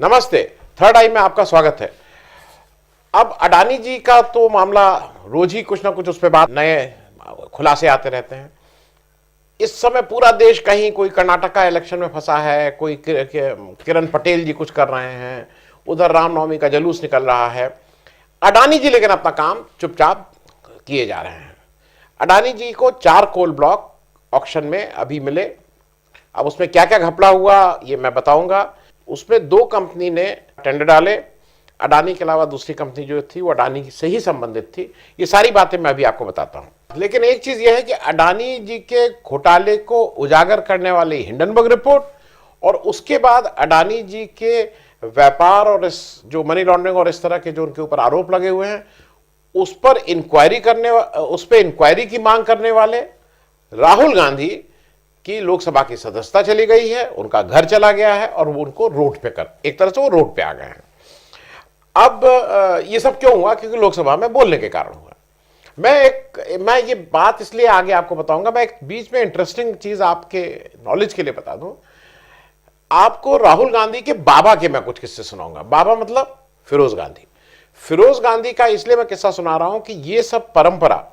नमस्ते, थर्ड आई में आपका स्वागत है। अब अडानी जी का तो मामला रोज ही कुछ ना कुछ उस पर बात नए खुलासे आते रहते हैं। इस समय पूरा देश कहीं कोई कर्नाटक का इलेक्शन में फंसा है, कोई किरण पटेल जी कुछ कर रहे हैं, उधर रामनवमी का जुलूस निकल रहा है। अडानी जी लेकिन अपना काम चुपचाप किए जा रहे हैं। अडानी जी को 4 कोल ब्लॉक ऑक्शन में अभी मिले। अब उसमें क्या क्या घपला हुआ ये मैं बताऊंगा। उसमें 2 कंपनी ने टेंडर डाले। अडानी के अलावा दूसरी कंपनी जो थी वो अडानी से ही संबंधित थी। ये सारी बातें मैं अभी आपको बताता हूं। लेकिन एक चीज यह है कि अडानी जी के घोटाले को उजागर करने वाली हिंडनबर्ग रिपोर्ट और उसके बाद अडानी जी के व्यापार और इस जो मनी लॉन्ड्रिंग और इस तरह के जो उनके ऊपर आरोप लगे हुए हैं उस पर इंक्वायरी की मांग करने वाले राहुल गांधी कि लोकसभा की सदस्यता चली गई है, उनका घर चला गया है और वो उनको रोड पे एक तरह से वो रोड पे आ गए हैं। अब ये सब क्यों हुआ? क्योंकि लोकसभा में बोलने के कारण हुआ। मैं ये बात इसलिए आगे आपको बताऊंगा। मैं एक बीच में इंटरेस्टिंग चीज आपके नॉलेज के लिए बता दूं। आपको राहुल गांधी के बाबा के मैं कुछ किस्से सुनाऊंगा। बाबा मतलब फिरोज गांधी। फिरोज गांधी का इसलिए मैं किस्सा सुना रहा हूं कि ये सब परंपरा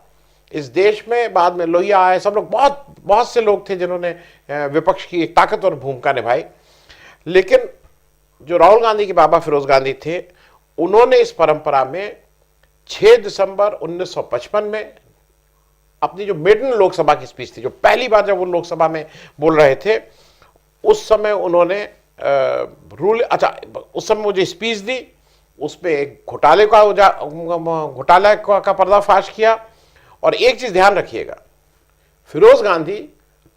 इस देश में बाद में लोहिया आए, सब लोग बहुत से लोग थे जिन्होंने विपक्ष की एक ताकतवर भूमिका निभाई। लेकिन जो राहुल गांधी के बाबा फिरोज गांधी थे उन्होंने इस परंपरा में 6 दिसंबर 1955 में अपनी जो मेडन लोकसभा की स्पीच थी, जो पहली बार जब वो लोकसभा में बोल रहे थे, उस समय उन्होंने उस समय मुझे स्पीच दी। उसमें एक घोटाले का पर्दाफाश किया। और एक चीज ध्यान रखिएगा, फिरोज गांधी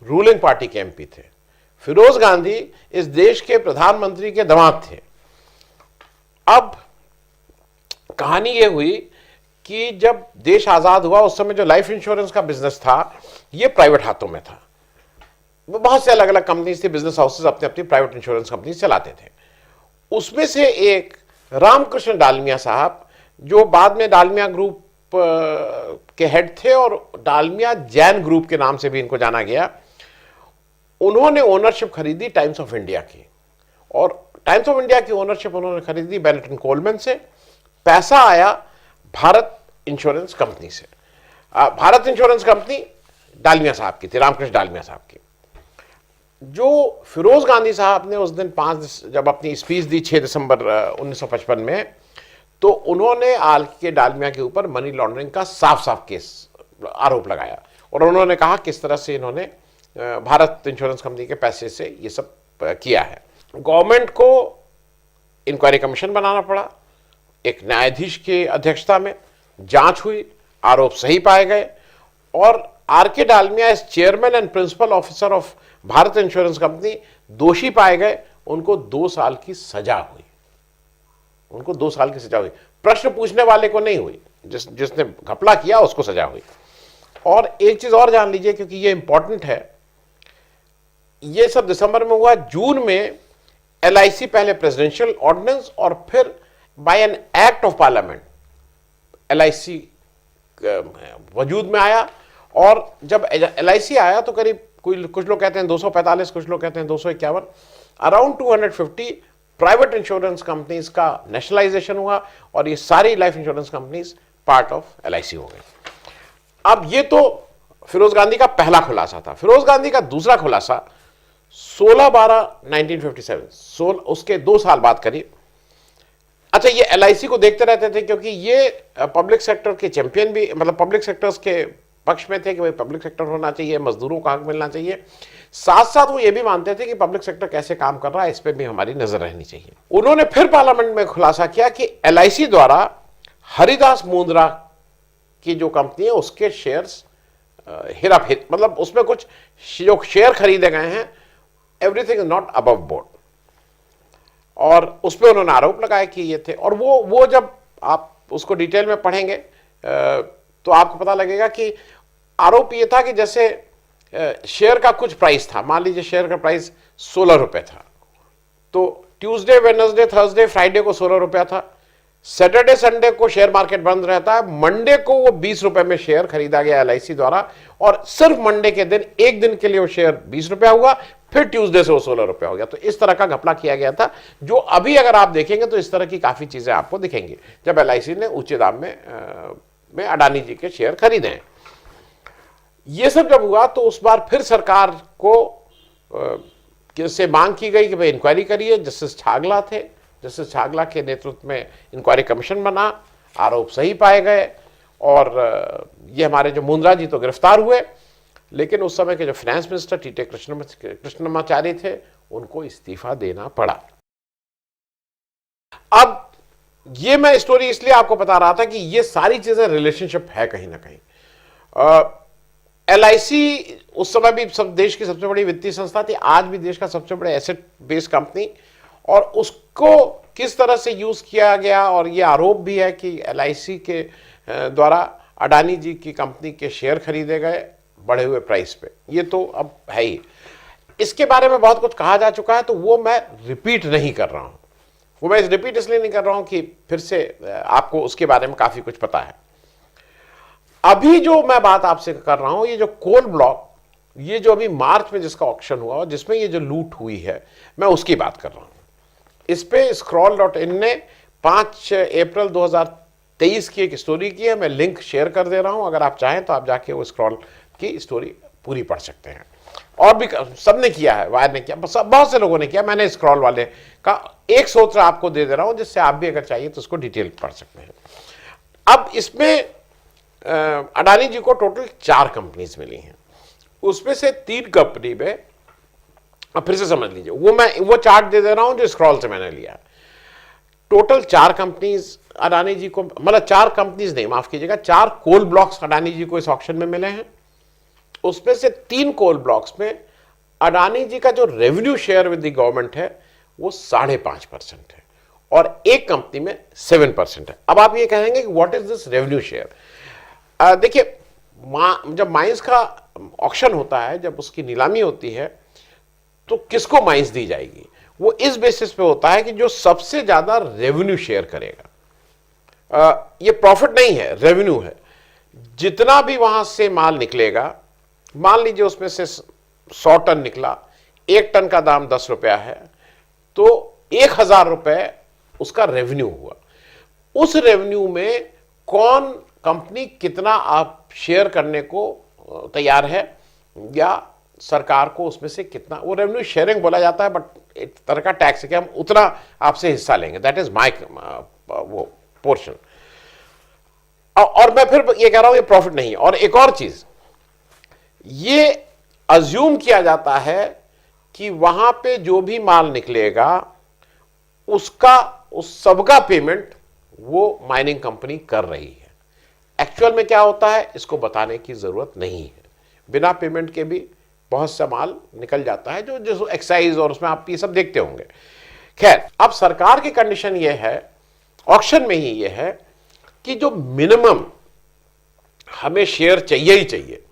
रूलिंग पार्टी के एमपी थे। फिरोज गांधी इस देश के प्रधानमंत्री के दामाद थे। अब कहानी यह हुई कि जब देश आजाद हुआ उस समय जो लाइफ इंश्योरेंस का बिजनेस था यह प्राइवेट हाथों में था। बहुत से अलग अलग कंपनीज थी, बिजनेस हाउसेस अपने अपनी प्राइवेट इंश्योरेंस कंपनी चलाते थे। उसमें से एक रामकृष्ण डालमिया साहब, जो बाद में डालमिया ग्रुप के हेड थे और डालमिया जैन ग्रुप के नाम से भी इनको जाना गया, उन्होंने ओनरशिप खरीदी टाइम्स ऑफ इंडिया की। और टाइम्स ऑफ इंडिया की ओनरशिप उन्होंने खरीदी बेनेटन कोलमैन से। पैसा आया भारत इंश्योरेंस कंपनी से। भारत इंश्योरेंस कंपनी डालमिया साहब की थी, रामकृष्ण डालमिया साहब की। जो फिरोज गांधी साहब ने उस दिन जब अपनी स्पीच दी 6 दिसंबर 1955 में, तो उन्होंने आल के डालमिया के ऊपर मनी लॉन्ड्रिंग का साफ केस आरोप लगाया और उन्होंने कहा किस तरह से इन्होंने भारत इंश्योरेंस कंपनी के पैसे से ये सब किया है। गवर्नमेंट को इंक्वायरी कमीशन बनाना पड़ा। एक न्यायाधीश की अध्यक्षता में जांच हुई, आरोप सही पाए गए और R K Dalmiya as chairman and principal officer of Bharat insurance company दोषी पाए गए। उनको 2 साल की सजा हुई। उनको 2 साल की सजा हुई। प्रश्न पूछने वाले को नहीं हुई, जिसने घपला किया उसको सजा हुई। और एक चीज और जान लीजिए, क्योंकि ये इंपॉर्टेंट है। ये सब दिसंबर में हुआ। जून में LIC पहले प्रेसिडेंशियल ऑर्डिनेंस और फिर by an act of parliament LIC वजूद में आया। और जब LIC आया तो करीब कुछ लोग कहते हैं 245, कुछ लोग कहते हैं 251, अराउंड 250 प्राइवेट इंश्योरेंस कंपनीज का नेशनलाइजेशन हुआ और ये सारी life insurance companies part of LIC हो गई। अब ये तो फिरोज गांधी का पहला खुलासा था। फिरोज गांधी का दूसरा खुलासा 16/12/1957, उसके 2 साल बाद करीब। अच्छा, ये LIC को देखते रहते थे क्योंकि ये पब्लिक सेक्टर के चैंपियन भी, मतलब पब्लिक सेक्टर्स के पक्ष में थे कि भाई पब्लिक सेक्टर होना चाहिए, मजदूरों को हक मिलना चाहिए। साथ साथ वो ये भी मानते थे कि पब्लिक सेक्टर कैसे काम कर रहा है इस पे भी हमारी नजर रहनी चाहिए। उन्होंने फिर पार्लियामेंट में खुलासा किया कि LIC द्वारा हरिदास मुंद्रा की जो कंपनी है उसके शेयर्स हेराफेरी, मतलब उसमें कुछ जो शेयर खरीदे गए हैं, everything is not above board. और उस पर उन्होंने आरोप लगाया कि ये थे। और वो जब आप उसको डिटेल में पढ़ेंगे तो आपको पता लगेगा कि आरोप ये था कि जैसे शेयर का कुछ प्राइस था। मान लीजिए शेयर का प्राइस 16 रुपए था, तो ट्यूसडे, वेडनेसडे, थर्सडे, फ्राइडे को 16 रुपया था। सैटरडे संडे को शेयर मार्केट बंद रहता है। मंडे को वो 20 रुपए में शेयर खरीदा गया LIC द्वारा और सिर्फ मंडे के दिन, एक दिन के लिए वो शेयर 20 रुपया हुआ। फिर ट्यूसडे से वो 16 रुपये हो गया। तो इस तरह का घपला किया गया था, जो अभी अगर आप देखेंगे तो इस तरह की काफ़ी चीज़ें आपको दिखेंगी जब LIC ने ऊंचे दाम में अडानी जी के शेयर खरीदे हैं। ये सब जब हुआ तो उस बार फिर सरकार को से मांग की गई कि भाई इंक्वायरी करिए। जस्टिस छागला थे, जस्टिस छागला के नेतृत्व में इंक्वायरी कमीशन बना, आरोप सही पाए गए और ये हमारे जो मुंद्रा जी तो गिरफ्तार हुए, लेकिन उस समय के जो फाइनेंस मिनिस्टर टीटे कृष्णमाचारी थे उनको इस्तीफा देना पड़ा। अब ये मैं स्टोरी इसलिए आपको बता रहा था कि ये सारी चीजें रिलेशनशिप है कहीं ना कहीं। LIC उस समय भी सब देश की सबसे बड़ी वित्तीय संस्था थी, आज भी देश का सबसे बड़ा एसेट बेस्ड कंपनी, और उसको किस तरह से यूज किया गया, और ये आरोप भी है कि LIC के द्वारा अडानी जी की कंपनी के शेयर खरीदे गए बढ़े हुए प्राइस पे, ये तो अब है ही। इसके बारे में बहुत कुछ कहा जा चुका है, तो वो मैं रिपीट नहीं कर रहा हूं। वो मैं रिपीट इसलिए नहीं कर रहा हूं कि फिर से आपको उसके बारे में काफी कुछ पता है। अभी जो मैं बात आपसे कर रहा हूं, ये जो कोल ब्लॉक, ये जो अभी मार्च में जिसका ऑक्शन हुआ और जिसमें ये जो लूट हुई है, मैं उसकी बात कर रहा हूं। इस पे scroll.in ने 5 अप्रैल 2023 की एक स्टोरी की है, मैं लिंक शेयर कर दे रहा हूं, अगर आप चाहें तो आप जाके वो स्क्रॉल की स्टोरी पूरी पढ़ सकते हैं। और भी सबने किया है, वायर ने किया, बहुत से लोगों ने किया, मैंने स्क्रॉल वाले का एक सूत्र आपको दे दे रहा हूं, जिससे आप भी अगर चाहिए तो उसको डिटेल पढ़ सकते हैं। अब इसमें अडानी जी को टोटल 4 कंपनीज मिली हैं, उसमें से 3 कंपनी में, अब फिर से समझ लीजिए, वो चार्ट दे दे रहा हूं जो स्क्रॉल से मैंने लिया। टोटल 4 कंपनीज अडानी जी को, मतलब 4 कंपनीज नहीं, माफ कीजिएगा, 4 कोल ब्लॉक्स अडानी जी को इस ऑक्शन में मिले हैं। उसमें से 3 कोल ब्लॉक्स में अडानी जी का जो revenue share with the government है वो 5.5% है, और एक कंपनी में 7% है। अब आप ये कहेंगे कि what is this revenue share? देखिए, जब माइंस का ऑक्शन होता है, जब उसकी नीलामी होती है, तो किसको माइंस दी जाएगी, वो इस बेसिस पे होता है कि जो सबसे ज्यादा रेवेन्यू शेयर करेगा। ये प्रॉफिट नहीं है, रेवेन्यू है। जितना भी वहां से माल निकलेगा, मान लीजिए उसमें से 100 टन निकला, 1 टन का दाम 10 रुपया है, तो 1000 रुपए उसका रेवेन्यू हुआ। उस रेवेन्यू में कौन कंपनी कितना आप शेयर करने को तैयार है, या सरकार को उसमें से कितना, वो रेवेन्यू शेयरिंग बोला जाता है, बट एक तरह का टैक्स है कि हम उतना आपसे हिस्सा लेंगे, दैट इज माई वो पोर्शन। और मैं फिर ये कह रहा हूं ये प्रॉफिट नहीं है। और एक और चीज, ये अज्यूम किया जाता है कि वहां पे जो भी माल निकलेगा उसका, उस सबका पेमेंट वो माइनिंग कंपनी कर रही है। एक्चुअल में क्या होता है इसको बताने की जरूरत नहीं है, बिना पेमेंट के भी बहुत सा माल निकल जाता है, जो एक्साइज और उसमें आप ये सब देखते होंगे। खैर, अब सरकार की कंडीशन ये है, ऑक्शन में ही ये है, कि जो मिनिमम हमें शेयर चाहिए ही चाहिए,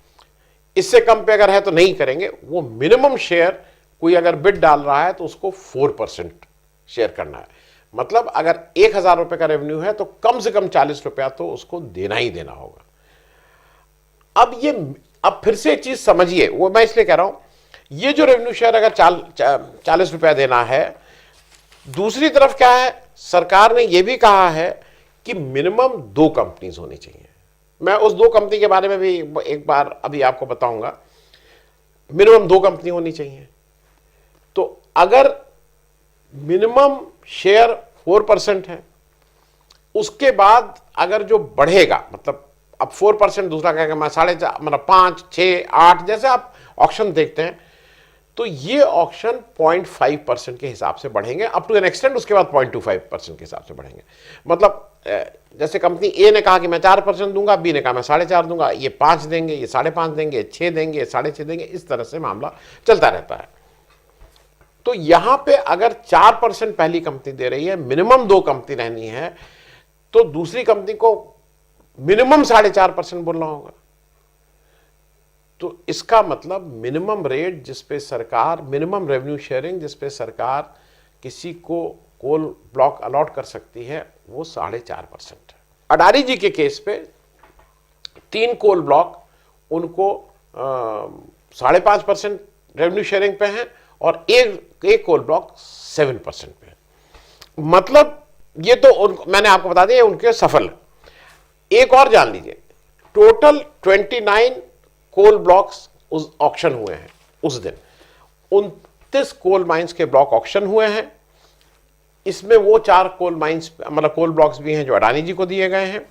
इससे कम पे अगर है तो नहीं करेंगे। वो मिनिमम शेयर कोई अगर बिड डाल रहा है तो उसको 4% शेयर करना है। मतलब अगर 1000 रुपए का रेवेन्यू है तो कम से कम 40 रुपया तो उसको देना ही देना होगा। अब फिर से चीज समझिए, वो मैं इसलिए कह रहा हूं, ये जो रेवेन्यू शेयर अगर 40 रुपया देना है, दूसरी तरफ क्या है, सरकार ने यह भी कहा है कि मिनिमम 2 कंपनीज होनी चाहिए। मैं उस 2 कंपनी के बारे में भी एक बार अभी आपको बताऊंगा। मिनिमम 2 कंपनी होनी चाहिए। तो अगर मिनिमम शेयर 4% है, उसके बाद अगर जो बढ़ेगा, मतलब अब 4%, दूसरा कहेगा मैं 4.5, मतलब 5, 6, 8, जैसे आप ऑक्शन देखते हैं, तो ये ऑक्शन 0.5% के हिसाब से बढ़ेंगे अप टू एन एक्सटेंट, उसके बाद 0.25% के हिसाब से बढ़ेंगे। मतलब जैसे कंपनी ए ने कहा कि मैं 4% दूंगा, बी ने कहा मैं 4.5 दूंगा, ये 5 देंगे, ये 5.5 देंगे, 6 देंगे, 6.5 देंगे, इस तरह से मामला चलता रहता है। तो यहां पे अगर 4% पहली कंपनी दे रही है, मिनिमम 2 कंपनी रहनी है, तो दूसरी कंपनी को मिनिमम 4.5% बोलना होगा। तो इसका मतलब मिनिमम रेट जिसपे सरकार, मिनिमम रेवेन्यू शेयरिंग जिसपे सरकार किसी को कोल ब्लॉक अलॉट कर सकती है, वो 4.5% है। अडानी जी के केस पे 3 कोल ब्लॉक उनको 5.5% रेवेन्यू शेयरिंग पे हैं, और एक कोल ब्लॉक 7% पे। मतलब ये तो मैंने आपको बता दिया उनके सफल। एक और जान लीजिए, टोटल 29 कोल ब्लॉक्स उस ऑक्शन हुए हैं उस दिन। 29 कोल माइंस के ब्लॉक ऑक्शन हुए हैं। इसमें वो 4 कोल माइंस मतलब कोल ब्लॉक्स भी हैं जो अडानी जी को दिए गए हैं,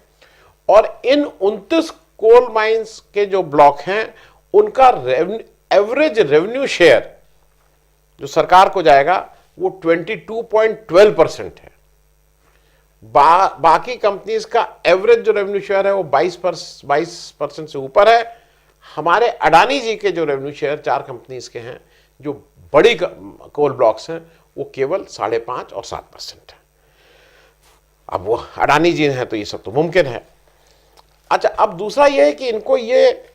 और इन 29 कोल माइंस के जो ब्लॉक हैं उनका एवरेज रेवेन्यू शेयर जो सरकार को जाएगा वो 22.12% है। बाकी कंपनीज का एवरेज जो रेवेन्यू शेयर है वो 22% से ऊपर है। हमारे अडानी जी के जो रेवेन्यू शेयर 4 कंपनीज के हैं जो बड़ी कोल ब्लॉक्स हैं वो केवल 5.5 और 7% है। अब वो अडानी जी हैं तो ये सब तो मुमकिन है। अच्छा, अब दूसरा ये है कि इनको ये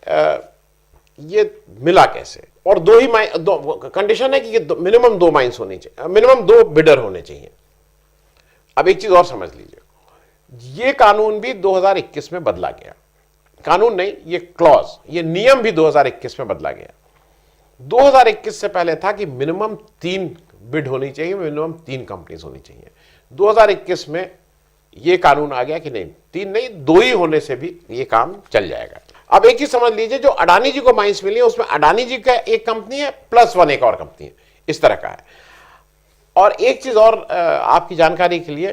मिला कैसे, और दो कंडीशन है कि मिनिमम 2 माइंस होनी चाहिए, मिनिमम 2 बिडर होने चाहिए। अब एक चीज और समझ लीजिए, ये कानून भी 2021 में बदला गया। कानून नहीं, ये क्लॉज, ये नियम भी 2021 में बदला गया। 2021 से पहले था कि मिनिमम 3 बिड होनी चाहिए, मिनिमम 3 कंपनीज होनी चाहिए। 2021 में ये कानून आ गया कि नहीं, 3 नहीं 2 ही होने से भी ये काम चल जाएगा। अब एक चीज समझ लीजिए, जो अडानी जी को माइंस मिली है उसमें अडानी जी का एक कंपनी है प्लस 1 एक और कंपनी है, इस तरह का है। और एक चीज और आपकी जानकारी के लिए,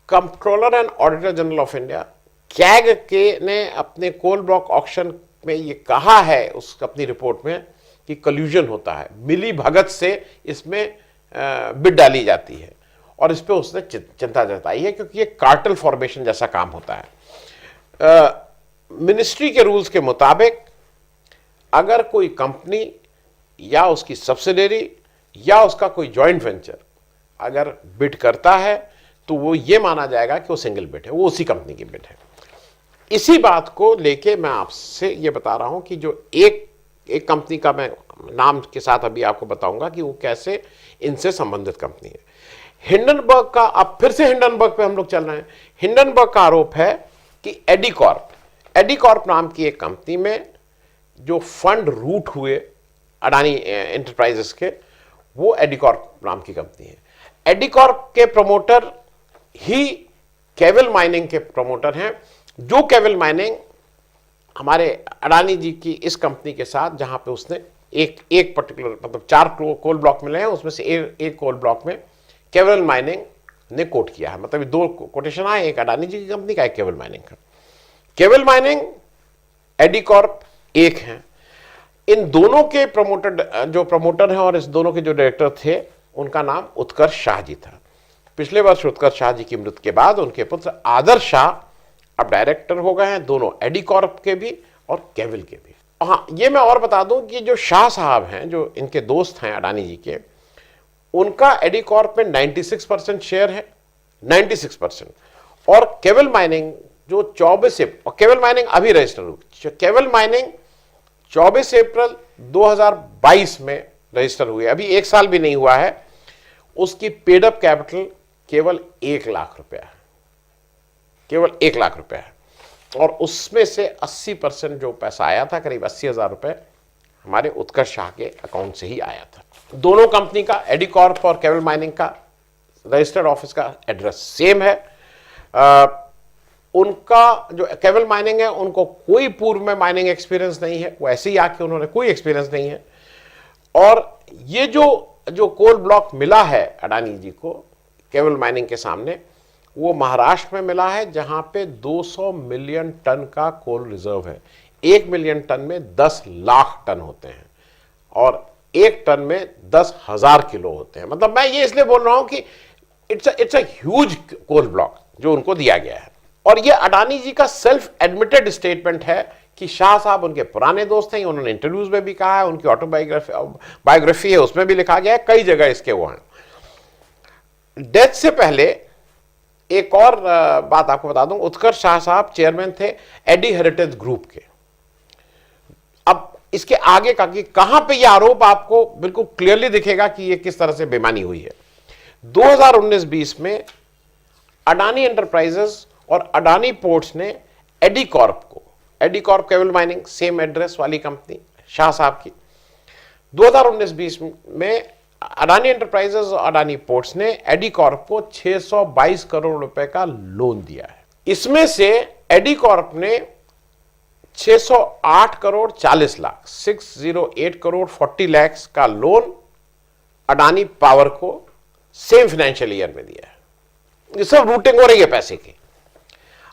controller and auditor general of India CAG के ने अपने कोल ब्लॉक ऑक्शन में ये कहा है उस अपनी रिपोर्ट में कि कल्यूजन होता है, मिली भगत से इसमें बिड डाली जाती है, और इस पर उसने चिंता जताई है क्योंकि ये कार्टेल फॉर्मेशन जैसा काम होता है। मिनिस्ट्री के रूल्स के मुताबिक अगर कोई कंपनी या उसकी सब्सिडरी या उसका कोई जॉइंट वेंचर अगर बिड करता है तो वो ये माना जाएगा कि वो सिंगल बिड है, वो उसी कंपनी की बिड है। इसी बात को लेके मैं आपसे ये बता रहा हूं कि जो एक कंपनी का मैं नाम के साथ अभी आपको बताऊंगा कि वो कैसे इनसे संबंधित कंपनी है। हिंडनबर्ग का, अब फिर से हिंडनबर्ग पे हम लोग चल रहे हैं। हिंडनबर्ग का आरोप है कि एडिकॉर्प नाम की एक कंपनी में जो फंड रूट हुए अडानी एंटरप्राइजेस के, वो एडिकॉर्प नाम की कंपनी है। एडिकॉर्प के प्रमोटर ही केवल माइनिंग के प्रमोटर हैं, जो केवल माइनिंग हमारे अडानी जी की इस कंपनी के साथ, जहां पे उसने एक पर्टिकुलर मतलब 4 कोल ब्लॉक मिले हैं, उसमें से एक कोल ब्लॉक में केवल माइनिंग ने कोट किया है। मतलब 2 कोटेशन आए, एक अडानी जी की कंपनी का, एक केवल माइनिंग का। केवल माइनिंग, एडिकॉर्प एक हैं। इन दोनों के जो प्रमोटर हैं और इस दोनों के जो डायरेक्टर थे उनका नाम उत्कर्ष शाह जी था। पिछले वर्ष उत्कर्ष शाह जी की मृत्यु के बाद उनके पुत्र आदर्श शाह अब डायरेक्टर हो गए हैं, दोनों एडिकॉर्प के भी और केवल के भी। हाँ, ये मैं और बता दूं कि जो शाह साहब हैं, जो इनके दोस्त हैं अडानी जी के, उनका एडिकॉर्प में 96% शेयर है, 96%। और केवल माइनिंग जो 24 से, और केवल माइनिंग अभी रजिस्टर हुई, केवल माइनिंग 24 अप्रैल 2022 में रजिस्टर हुई, अभी 1 साल भी नहीं हुआ है। उसकी पेडअप कैपिटल केवल 1 लाख रुपया है, केवल 1 लाख रुपया है। और उसमें से 80% जो पैसा आया था, करीब 80,000 रुपये, हमारे उत्कर्ष शाह के अकाउंट से ही आया था। दोनों कंपनी का, एडिकॉर्प और केवल माइनिंग का, रजिस्टर्ड ऑफिस का एड्रेस सेम है। उनका जो केवल माइनिंग है, उनको कोई पूर्व में माइनिंग एक्सपीरियंस नहीं है, वो ऐसे ही आके उन्होंने कोई एक्सपीरियंस नहीं है। और ये जो कोल ब्लॉक मिला है अडानी जी को केवल माइनिंग के सामने, वो महाराष्ट्र में मिला है, जहां पे 200 मिलियन टन का कोल रिजर्व है। 1 मिलियन टन में 10 लाख टन होते हैं और 1 टन में 10,000 किलो होते हैं। मतलब मैं ये इसलिए बोल रहा हूं कि it's a huge coal block जो उनको दिया गया है। और ये अडानी जी का सेल्फ एडमिटेड स्टेटमेंट है कि शाह साहब उनके पुराने दोस्त हैं, उन्होंने इंटरव्यूज में भी कहा है, उनकी बायोग्राफी है उसमें भी लिखा गया है, कई जगह इसके वो हैं। डेथ से पहले एक और बात आपको बता दूं, उत्कर्ष शाह साहब चेयरमैन थे एडी हेरिटेज ग्रुप के। अब इसके आगे का कि कहां पे ये आरोप आपको बिल्कुल क्लियरली दिखेगा कि ये किस तरह से बेईमानी हुई है। 2019-20 में अडानी एंटरप्राइजेस और अडानी पोर्ट्स ने एडिकॉर्प केवल माइनिंग, सेम एड्रेस वाली कंपनी शाह साहब की, 2019-20 में अडानी एंटरप्राइजेज और अडानी पोर्ट्स ने एडी कॉर्प को 622 करोड़ रुपए का लोन दिया है। इसमें से एडी कॉर्प ने 608 करोड़ 40 लाख 608 करोड़ 40 लाख का लोन अडानी पावर को सेम फाइनेंशियल ईयर में दिया है। ये सब रूटिंग हो रही है पैसे की।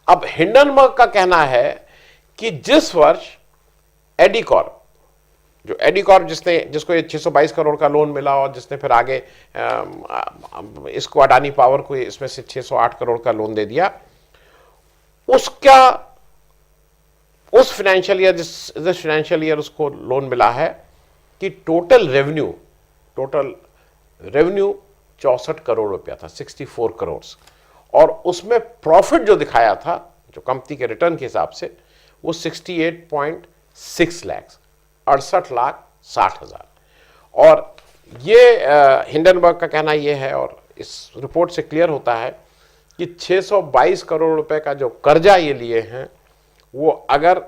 अब हिंडनबर्ग का कहना है कि जिस वर्ष एडी कॉर्प, जो एडी कॉर्प जिसको ये 622 करोड़ का लोन मिला और जिसने फिर आगे इसको अडानी पावर को इसमें से 608 करोड़ का लोन दे दिया, उस फाइनेंशियल ईयर जिस फाइनेंशियल ईयर उसको लोन मिला है कि टोटल रेवेन्यू 64 करोड़ रुपया था, 64 करोड़, और उसमें प्रॉफिट जो दिखाया था जो कंपनी के रिटर्न के हिसाब से वो 68.6 लाख 68,60,000। और ये हिंडनबर्ग का कहना ये है और इस रिपोर्ट से क्लियर होता है कि 622 करोड़ रुपए का जो कर्जा ये लिए हैं वो अगर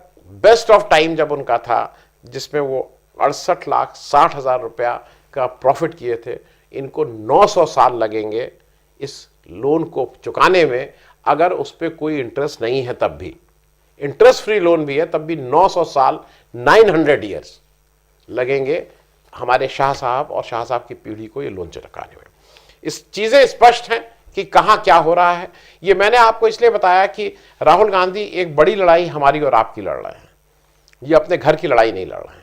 बेस्ट ऑफ टाइम जब उनका था जिसमें वो 68,60,000 रुपया का प्रॉफिट किए थे, इनको 900 साल लगेंगे इस लोन को चुकाने में, अगर उस पर कोई इंटरेस्ट नहीं है तब भी, इंटरेस्ट फ्री लोन भी है तब भी 900 साल 900 ईयर्स लगेंगे हमारे शाह साहब और शाह साहब की पीढ़ी को ये लोन चुकाने में। इस चीजें स्पष्ट हैं कि कहां क्या हो रहा है। ये मैंने आपको इसलिए बताया कि राहुल गांधी एक बड़ी लड़ाई हमारी और आपकी लड़ रहे हैं, ये अपने घर की लड़ाई नहीं लड़ रहे हैं।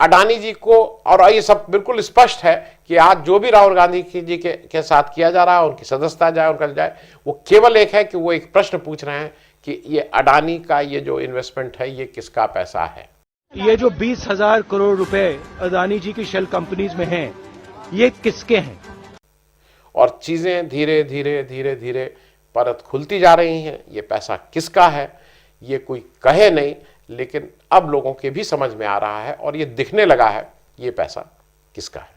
अडानी जी को, और ये सब बिल्कुल स्पष्ट है कि आज जो भी राहुल गांधी जी के साथ किया जा रहा है, उनकी सदस्यता जाए उनका जाए, वो केवल एक है कि वो एक प्रश्न पूछ रहे हैं कि ये अडानी का ये जो इन्वेस्टमेंट है ये किसका पैसा है। ये जो 20,000 करोड़ रुपए अडानी जी की शेल कंपनीज में हैं, ये किसके हैं? और चीजें धीरे धीरे परत खुलती जा रही हैं। ये पैसा किसका है ये कोई कहे नहीं, लेकिन अब लोगों के भी समझ में आ रहा है और ये दिखने लगा है ये पैसा किसका है।